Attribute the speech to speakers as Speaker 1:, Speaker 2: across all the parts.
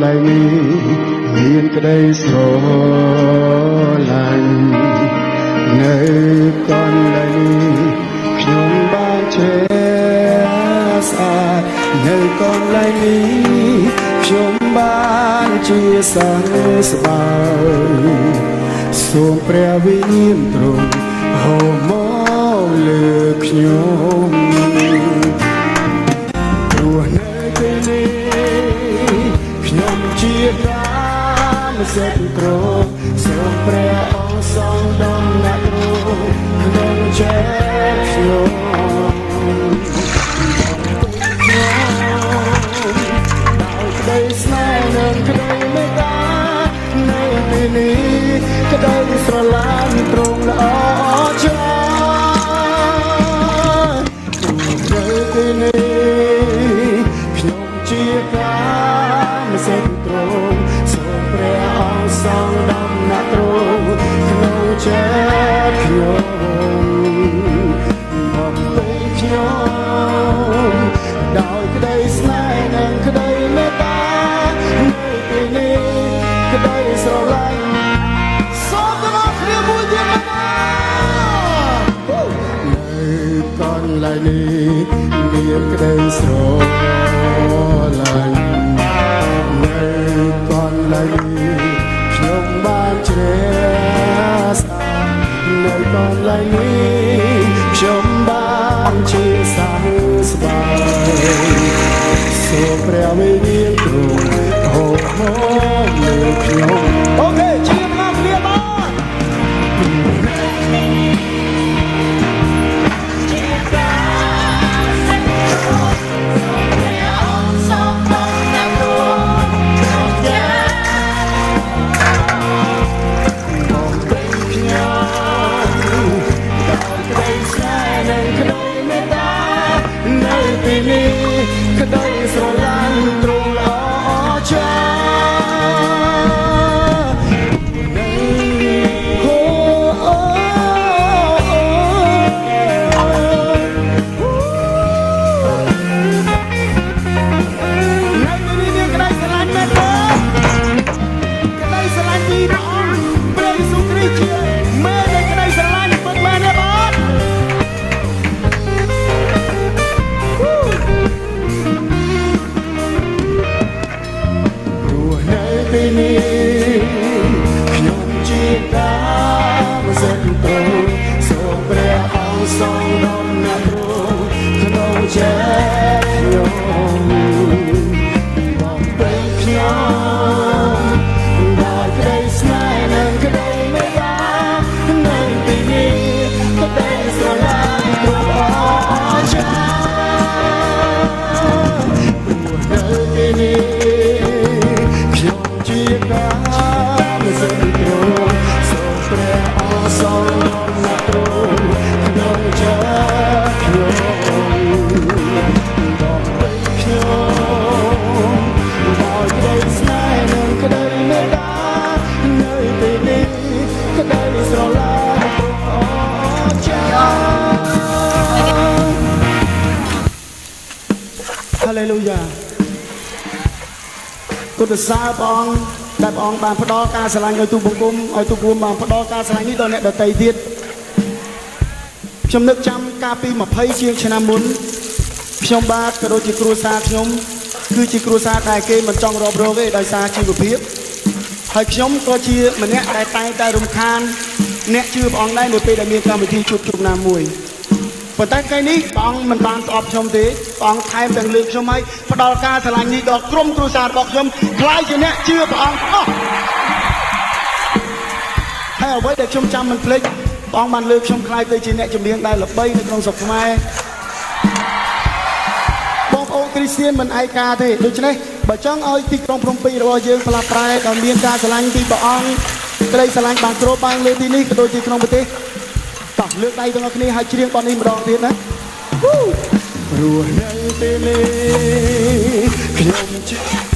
Speaker 1: lại mi miền cây sầu lạnh nơi con lại mi nhung ban che xa nơi con lại mi nhung ban chia sáng sbai sôm pre vinh trung hồ mô lực nhung đùa nơi cây mi nhung chia cam sẽ trôi sôm pre ông song đông nát ruộng đông chết nhung đây sai nên cái đây mới ta nơi đây ní cái đây sờ lan trung là ở cha nơi đây ní nhung chia cam sẽ trôi sôm pre ông song đông nát ruộng đông chết nhung mong tới nhung đòi cái đây sai nên cái đây mới ta nơi đây ní cái đây sờ lan sôm nó kia vui thiệt mà nơi con lại đi miền cái đây sờ lan nơi con lại đi nhung ban che nơi con lại đi nhung ban chia sáng sbai sôm pre vinh trung hồ mô lực nhung ok chia năm lia ba cái đây sờ lan trung ở cha đây hô này đi cái đây sờ lan mẹ cái đây sờ lan đi đó bây giờ sung kri chia mẹ đây cái đây sờ lan bật mẹ nè bác đây ní nhung chia cam sẽ trôi sôm pre ông song đông nát ruộng đông chết nhung mong tới nhung đòi cái đây sai nên cái đây mới ta nơi đây ní cái đây sờ lan trung ở cha nơi đây ní chia cam sẽ trôi sôm pre ông song đông nát ruộng đông chết nhung đòi tới nhung đòi cái đây sai nên cái đây mới ta nơi đây ní cái đây sờ lan trung ở cha Hallelujahគុណសាព្រះអង្គដែលព្រះអង្គបានផ្ដល់ការស្រឡាញ់ឲ្យទូបង្គំឲ្យទូគួមបានផ្ដល់ការស្រឡាញ់នេះដល់អ្នកដទៃទៀតខ្ញុំនឹកចាំកាលពី20ជាងឆ្នាំមុនខ្ញុំបាទក៏ដូចជាគ្រួសារខ្ញុំគឺជាគ្រួសារដែលគេមិនចង់រាប់រងទេដោយសារជីវភាពហើយខ្ញុំក៏ជាម្នាក់ដែលតែងតែរំខានអ្នកជឿព្រះអង្គដែរនៅពេលដែលមានកម្មវិធីជួបជុំណាមួយប៉ុន្តែថ្ងៃនេះព្រះអង្គមិនបានស្អប់ខ្ញុំទេព្រះអង្គថែមទាំងលើកខ្ញុំឲ្យផ្ដល់ការស្រឡាញ់នេះដល់ក្រុមគ្រួសាររបស់ខ្ញុំខ្លាយជាអ្នកជឿព្រះអង្គអស់ហើយអ្វីដែលខ្ញុំចាំមិនភ្លេចព្រះអង្គបានលើកខ្ញុំខ្លាយទៅជាអ្នកចម្រៀងដែលល្បីនៅក្នុងស្រុកខ្មែរបងប្អូនគ្រីស្ទានមិនឯកាទេដូច្នេះបើចង់ឲ្យទីក្រុងភ្នំពេញរបស់យើងផ្លាស់ប្រែដល់មានការស្រឡាញ់ពីព្រះអង្គក្តីស្រឡាញ់បានគ្របបានលើទីនេះក៏ដូចជាក្នុងប្រទេសតោះលើកដៃទាំងអស់គ្នាហើយច្រៀងបទនេះម្ដងទៀតណារស់នៅពេលនេះខ្ញុំជឿ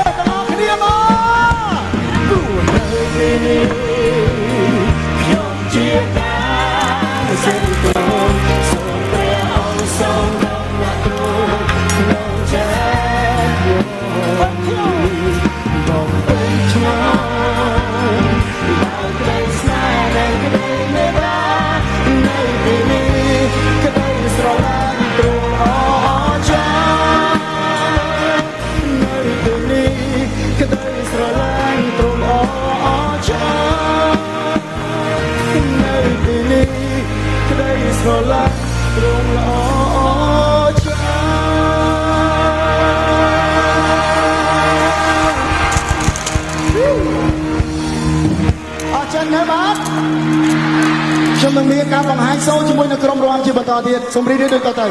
Speaker 1: ទាំងអស់គ្នាមកព្រោះនៅពេលនេះខ្ញុំជាការសេចក្ដីសូមព្រះអង្គសូមដំណើរក្នុងចិត្តខ្ញុំបងពេញខ្ញុំដោយក្ដីស្នេហ៍និងក្ដីមេត្តានៅពេលនេះក្ដីស្រឡាញ់ទ្រង់អស្ចារ្យនៅពេលនេះក្ដីស្រឡាញ់ទ្រង់អស្ចារ្យនៅពេលនេះក្ដីស្រឡាញ់ទ្រង់ល្អចាអរចាណាស់បាទខ្ញុំនឹងមានការបង្ហាញសូរជាមួយនឹងក្រុមរាំជាបន្តទៀតសូមរីករាយដូចតទៅ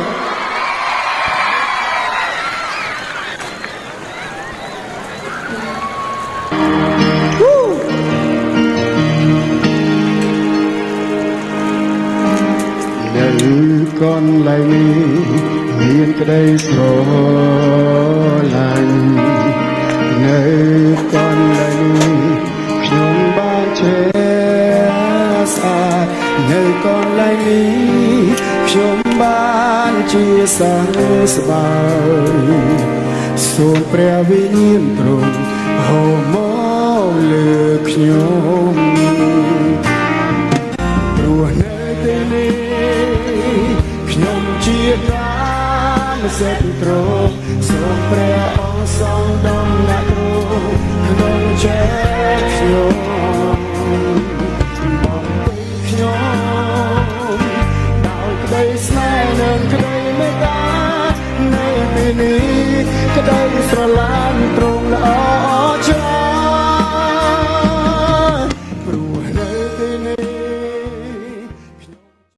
Speaker 1: នៅកន្លែងនេះមានក្ដីស្រឡាញ់នៅកន្លែងនេះខ្ញុំបានជឿស្អាតនៅកន្លែងនេះខ្ញុំបានជាសាងស្បើយសូមព្រះវិញ្ញាណទ្រង់ហូរមកលើខ្ញុំព្រោះនៅទីនេះខ្ញុំជាការសេចទ្រង់សូមព្រះអង្គសងដំណាក់ទ្រង់ក្នុងចិត្តខ្ញុំបងពេញខ្ញុំដោយក្ដីស្នេហ៍និងក្ដីមេត្តានៅពេលនេះក្ដីស្រឡាញ់ទ្រង់ល្អ